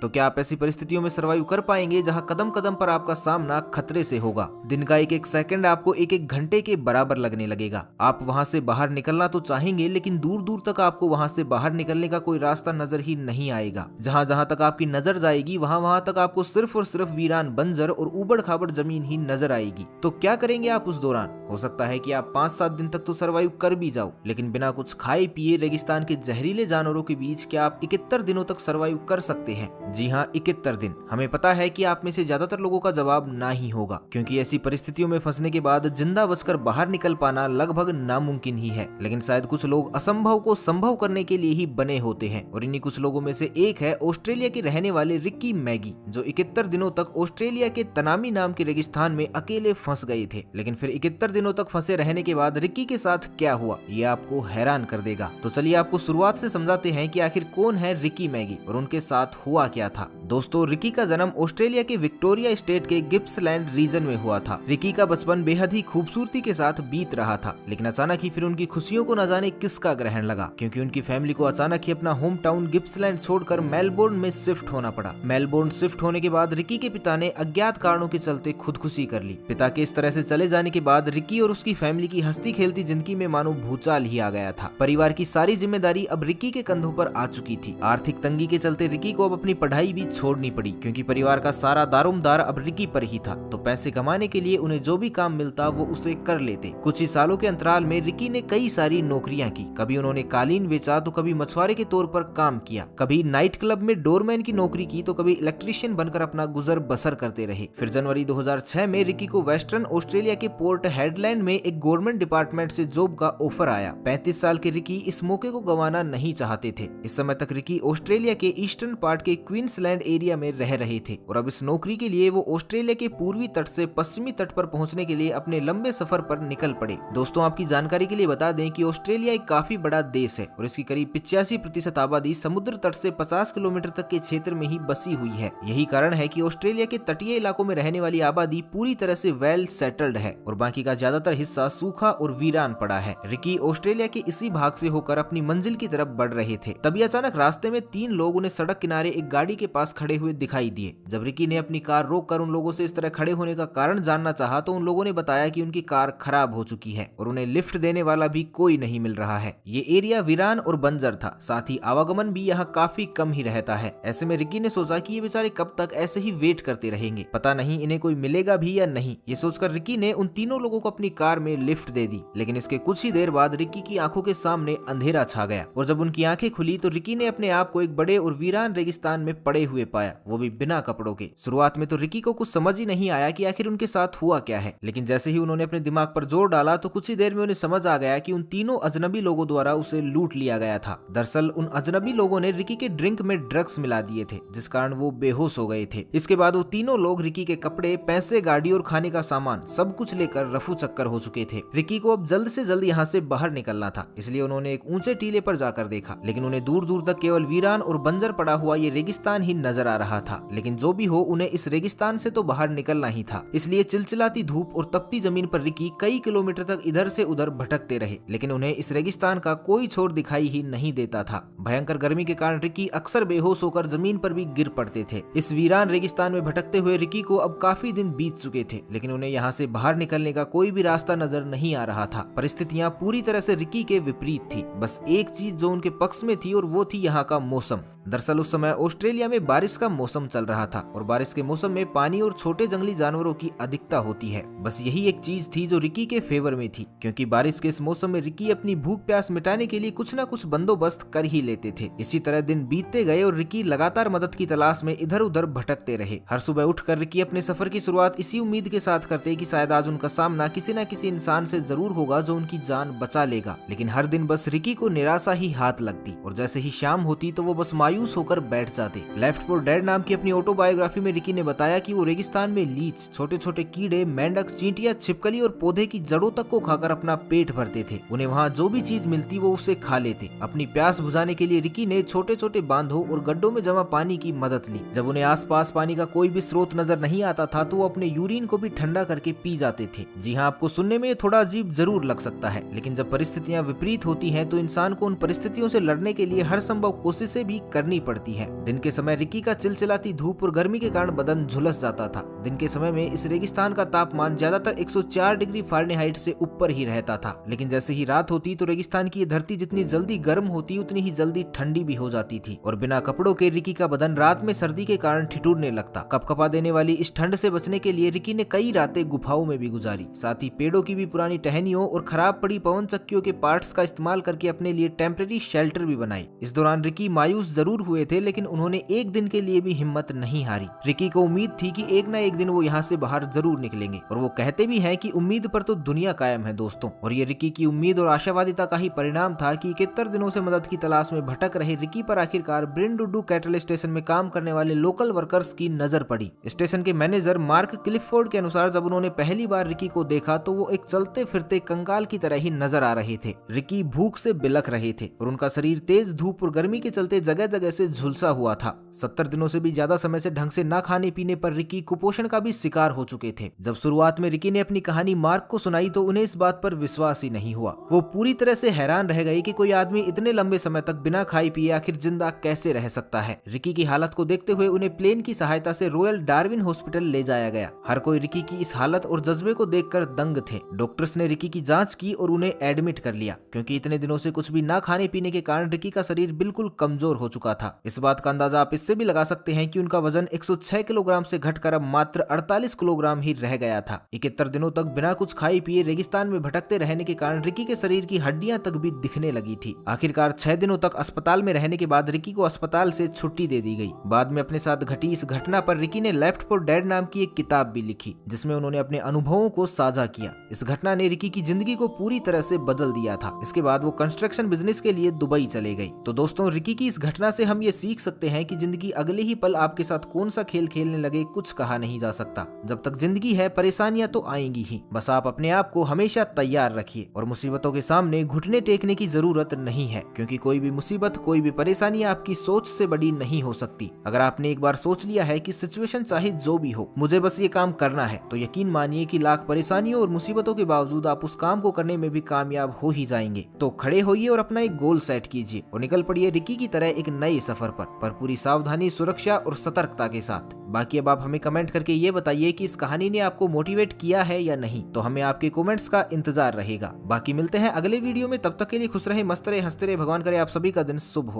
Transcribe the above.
तो क्या आप ऐसी परिस्थितियों में सर्वाइव कर पाएंगे जहां कदम कदम पर आपका सामना खतरे से होगा? दिन का एक एक सेकंड आपको एक एक घंटे के बराबर लगने लगेगा। आप वहां से बाहर निकलना तो चाहेंगे, लेकिन दूर दूर तक आपको वहां से बाहर निकलने का कोई रास्ता नजर ही नहीं आएगा। जहां जहां तक आपकी नजर जाएगी वहां वहां तक आपको सिर्फ और सिर्फ वीरान बंजर और उबड़ खाबड़ जमीन ही नजर आएगी। तो क्या करेंगे आप उस दौरान? हो सकता है कि आप 5-7 दिन तक तो सर्वाइव कर भी जाओ, लेकिन बिना कुछ खाए पिए रेगिस्तान के जहरीले जानवरों के बीच क्या आप 71 दिनों तक सर्वाइव कर सकते हैं? जी हाँ, 71 दिन। हमें पता है कि आप में से ज्यादातर लोगों का जवाब ना ही होगा, क्योंकि ऐसी परिस्थितियों में फंसने के बाद जिंदा बचकर बाहर निकल पाना लगभग नामुमकिन ही है। लेकिन शायद कुछ लोग असंभव को संभव करने के लिए ही बने होते हैं, और इन्हीं कुछ लोगों में से एक है ऑस्ट्रेलिया के रहने वाले रिकी मैगी, जो 71 दिनों तक ऑस्ट्रेलिया के तनामी नाम के रेगिस्तान में अकेले फंस गए थे। लेकिन फिर 71 दिनों तक फंसे रहने के बाद रिकी के साथ क्या हुआ, ये आपको हैरान कर देगा। तो चलिए आपको शुरुआत से समझाते हैं कि आखिर कौन है रिकी मैगी और उनके साथ हुआ क्या था। दोस्तों, रिकी का जन्म ऑस्ट्रेलिया के विक्टोरिया स्टेट के गिप्सलैंड रीजन में हुआ था। रिकी का बचपन बेहद ही खूबसूरती के साथ बीत रहा था, लेकिन अचानक ही फिर उनकी खुशियों को न जाने किसका ग्रहण लगा, क्योंकि उनकी फैमिली को अचानक ही अपना होम टाउन गिप्सलैंड छोड़कर मेलबोर्न में शिफ्ट होना पड़ा। मेलबोर्न शिफ्ट होने के बाद रिकी के पिता ने अज्ञात कारणों के चलते खुदकुशी कर ली। पिता के इस तरह से चले जाने के बाद रिकी और उसकी फैमिली की हंसती खेलती जिंदगी में मानो भूचाल ही आ गया था। परिवार की सारी जिम्मेदारी अब रिकी के कंधों पर आ चुकी थी। आर्थिक तंगी के चलते रिकी को अब अपनी पढ़ाई भी छोड़नी पड़ी, क्योंकि परिवार का सारा दारोमदार अब रिकी पर ही था। तो पैसे कमाने के लिए उन्हें जो भी काम मिलता वो उसे कर लेते। कुछ ही सालों के अंतराल में रिकी ने कई सारी नौकरियां की। कभी उन्होंने कालीन बेचा तो कभी मछुआरे के तौर पर काम किया, कभी नाइट क्लब में डोरमैन की नौकरी की तो कभी इलेक्ट्रीशियन बनकर अपना गुजर बसर करते रहे। फिर जनवरी 2006 में रिकी को वेस्टर्न ऑस्ट्रेलिया के पोर्ट हेडलैंड में एक गवर्नमेंट डिपार्टमेंट से जॉब का ऑफर आया। 35 साल के रिकी इस मौके को गंवाना नहीं चाहते थे। इस समय तक रिकी ऑस्ट्रेलिया के ईस्टर्न पार्ट के क्वींसलैंड एरिया में रह रहे थे, और अब इस नौकरी के लिए वो ऑस्ट्रेलिया के पूर्वी तट से पश्चिमी तट पर पहुंचने के लिए अपने लंबे सफर पर निकल पड़े। दोस्तों, आपकी जानकारी के लिए बता दें कि ऑस्ट्रेलिया एक काफी बड़ा देश है और इसकी करीब 85% आबादी समुद्र तट से 50 किलोमीटर तक के क्षेत्र में ही बसी हुई है। यही कारण है कि ऑस्ट्रेलिया के तटीय इलाकों में रहने वाली आबादी पूरी तरह से वेल सेटल्ड है और बाकी का ज्यादातर हिस्सा सूखा और वीरान पड़ा है। रिकी ऑस्ट्रेलिया के इसी भाग से होकर अपनी मंजिल की तरफ बढ़ रहे थे। तभी अचानक रास्ते में 3 लोग उन्हें सड़क किनारे एक गाड़ी के पास खड़े हुए दिखाई दिए। जब रिकी ने अपनी कार रोककर उन लोगों से इस तरह खड़े होने का कारण जानना चाहा तो उन लोगों ने बताया कि उनकी कार खराब हो चुकी है और उन्हें लिफ्ट देने वाला भी कोई नहीं मिल रहा है। ये एरिया वीरान और बंजर था, साथ ही आवागमन भी यहाँ काफी कम ही रहता है। ऐसे में रिकी ने सोचा कि ये बेचारे कब तक ऐसे ही वेट करते रहेंगे, पता नहीं इन्हें कोई मिलेगा भी या नहीं। ये सोचकर रिकी ने उन तीनों लोगों को अपनी कार में लिफ्ट दे दी। लेकिन इसके कुछ ही देर बाद रिकी की आंखों के सामने अंधेरा छा गया और जब उनकी आंखें खुली तो रिकी ने अपने आप को एक बड़े और वीरान रेगिस्तान में पड़े हुए पाया, वो भी बिना कपड़ों के। शुरुआत में तो रिकी को कुछ समझ ही नहीं आया कि आखिर उनके साथ हुआ क्या है, लेकिन जैसे ही उन्होंने अपने दिमाग पर जोर डाला तो कुछ ही देर में उन्हें समझ आ गया कि उन तीनों अजनबी लोगों द्वारा उसे लूट लिया गया था। दरअसल उन अजनबी लोगों ने रिकी के ड्रिंक में ड्रग्स मिला दिए थे, जिस कारण वो बेहोश हो गए थे। इसके बाद वो तीनों लोग रिकी के कपड़े, पैसे, गाड़ी और खाने का सामान सब कुछ लेकर रफू चक्कर हो चुके थे। रिकी को अब जल्द से जल्द यहाँ से बाहर निकलना था, इसलिए उन्होंने एक ऊंचे टीले पर जाकर देखा, लेकिन उन्हें दूर दूर तक केवल वीरान और बंजर पड़ा हुआ ये रेगिस्तान ही नजर आ रहा था। लेकिन जो भी हो, उन्हें इस रेगिस्तान से तो बाहर निकलना ही था। इसलिए चिलचिलाती धूप और तपती जमीन पर रिकी कई किलोमीटर तक इधर से उधर भटकते रहे, लेकिन उन्हें इस रेगिस्तान का कोई छोर दिखाई ही नहीं देता था। भयंकर गर्मी के कारण रिकी अक्सर बेहोश होकर जमीन पर भी गिर पड़ते थे। इस वीरान रेगिस्तान में भटकते हुए रिकी को अब काफी दिन बीत चुके थे, लेकिन उन्हें यहाँ से बाहर निकलने का कोई भी रास्ता नजर नहीं आ रहा था। परिस्थितियाँ पूरी तरह से रिकी के विपरीत थी। बस एक चीज जो उनके पक्ष में थी और वो थी यहाँ का मौसम। दरअसल उस समय ऑस्ट्रेलिया में बारिश का मौसम चल रहा था और बारिश के मौसम में पानी और छोटे जंगली जानवरों की अधिकता होती है। बस यही एक चीज थी जो रिकी के फेवर में थी, क्योंकि बारिश के इस मौसम में रिकी अपनी भूख प्यास मिटाने के लिए कुछ न कुछ बंदोबस्त कर ही लेते थे। इसी तरह दिन बीतते गए और रिकी लगातार मदद की तलाश में इधर उधर भटकते रहे। हर सुबह उठकर रिकी अपने सफर की शुरुआत इसी उम्मीद के साथ करते कि शायद आज उनका सामना किसी न किसी इंसान से जरूर होगा जो उनकी जान बचा लेगा। लेकिन हर दिन बस रिकी को निराशा ही हाथ लगती और जैसे ही शाम होती तो वो बस मायूस होकर बैठ जाते। लेफ्ट फॉर डेड नाम की अपनी ऑटोबायोग्राफी में रिकी ने बताया कि वो रेगिस्तान में लीच, छोटे छोटे कीड़े, मेंढक, चींटियां, छिपकली और पौधे की जड़ों तक को खाकर अपना पेट भरते थे। उन्हें वहाँ जो भी चीज मिलती वो उसे खा लेते। अपनी प्यास बुझाने के लिए रिकी ने छोटे छोटे बांधों और गड्ढों में जमा पानी की मदद ली। जब उन्हें आसपास पानी का कोई भी स्रोत नजर नहीं आता था तो वो अपने यूरिन को भी ठंडा करके पी जाते थे। जी हाँ, आपको सुनने में थोड़ा अजीब जरूर लग सकता है, लेकिन जब परिस्थितियां विपरीत होती हैं तो इंसान को उन परिस्थितियों से लड़ने के लिए हर संभव कोशिशें भी करनी पड़ती है। दिन के समय रिकी का चिलचिलाती धूप और गर्मी के कारण बदन झुलस जाता था। दिन के समय में इस रेगिस्तान का तापमान ज्यादातर 104 डिग्री फ़ारेनहाइट से ऊपर ही रहता था, लेकिन जैसे ही रात होती तो रेगिस्तान की ये धरती जितनी जल्दी गर्म होती उतनी ही जल्दी ठंडी भी हो जाती थी और बिना कपड़ों के रिकी का बदन रात में सर्दी के कारण ठिठुरने लगता। कपकपा देने वाली इस ठंड से बचने के लिए रिकी ने कई रातें गुफाओं में भी गुजारी। साथ ही पेड़ों की भी पुरानी टहनियों और खराब पड़ी पवन चक्कियों के पार्ट्स का इस्तेमाल करके अपने लिए टेम्परेरी शेल्टर भी बनाई। इस दौरान रिकी मायूस जरूर हुए थे, लेकिन उन्होंने एक दिन के लिए भी हिम्मत नहीं हारी। रिकी को उम्मीद थी कि एक न एक दिन वो यहाँ से बाहर जरूर निकलेंगे और वो कहते भी हैं कि उम्मीद पर तो दुनिया कायम है दोस्तों। और ये रिकी की उम्मीद और आशावादिता का ही परिणाम था कि 71 दिनों से मदद की तलाश में भटक रहे रिकी पर आखिरकार ब्रिनडुडू कैटल स्टेशन में काम करने वाले लोकल वर्कर्स की नजर पड़ी। स्टेशन के मैनेजर मार्क क्लिफोर्ड के अनुसार जब उन्होंने पहली बार रिकी को देखा तो वो एक चलते फिरते कंगाल की तरह ही नजर आ रहे थे। रिकी भूख से बिलख रहे थे और उनका शरीर तेज धूप और गर्मी के चलते जगह जगह से झुलसा हुआ था। 70 दिनों से भी ज्यादा समय से ढंग से न खाने पीने पर रिकी कुपोषण का भी शिकार हो चुके थे। जब शुरुआत में रिकी ने अपनी कहानी मार्क को सुनाई तो उन्हें इस बात पर विश्वास ही नहीं हुआ। वो पूरी तरह से हैरान रह गए कि कोई आदमी इतने लंबे समय तक बिना खाए पिए आखिर जिंदा कैसे रह सकता है। रिकी की हालत को देखते हुए उन्हें प्लेन की सहायता से रॉयल डार्विन हॉस्पिटल ले जाया गया। हर कोई रिकी की इस हालत और जज्बे को देखकर दंग थे। डॉक्टर्स ने रिकी की जांच की और उन्हें एडमिट कर लिया, क्योंकि इतने दिनों से कुछ भी ना खाने पीने के कारण रिकी का शरीर बिल्कुल कमजोर हो चुका था। इस बात का अंदाजा आप इससे भी लगा सकते हैं कि उनका वजन 106 किलोग्राम से घटकर अब मात्र 48 किलोग्राम ही रह गया था। 71 दिनों तक बिना कुछ खाए पिए रेगिस्तान में भटकते रहने के कारण रिकी के शरीर की हड्डियां तक भी दिखने लगी थी। आखिरकार 6 दिनों तक अस्पताल में रहने के बाद रिकी को अस्पताल से छुट्टी दे दी गई। बाद में अपने साथ घटी इस घटना पर रिकी ने लेफ्ट फॉर डेड नाम की एक किताब भी लिखी, जिसमें उन्होंने अपने अनुभवों को साझा किया। इस घटना ने रिकी की जिंदगी को पूरी तरह से बदल दिया था। इसके बाद वो कंस्ट्रक्शन बिजनेस के लिए दुबई चले गई। तो दोस्तों, रिकी की इस घटना से हम ये सीख सकते हैं कि जिंदगी अगले ही पल आपके साथ कौन सा खेल खेलने लगे कुछ कहा नहीं जा सकता। जब तक जिंदगी है परेशानियां तो आएंगी ही, बस आप अपने आप को हमेशा तैयार रखिए और मुसीबतों के सामने घुटने टेकने की जरूरत नहीं है, क्योंकि कोई भी मुसीबत, कोई भी परेशानी आपकी सोच से बड़ी नहीं हो सकती। अगर आपने एक बार सोच लिया है कि सिचुएशन चाहे जो भी हो, मुझे बस ये काम करना है, तो यकीन मानिए कि लाख परेशानियों और मुसीबतों के बावजूद आप उस काम को करने में भी कामयाब हो ही जाएंगे। तो खड़े होइए और अपना एक गोल सेट कीजिए और निकल पड़िए रिकी की तरह एक नए सफर पर पूरी सावधानी, सुरक्षा और सतर्कता के साथ। बाकी अब आप हमें कमेंट करके ये बताइए कि इस कहानी ने आपको मोटिवेट किया है या नहीं, तो हमें आपके कमेंट्स का इंतजार रहेगा। बाकी मिलते हैं अगले वीडियो में, तब तक के लिए खुश रहे, मस्त रहे, हंसते रहे। भगवान करे आप सभी का दिन शुभ हो।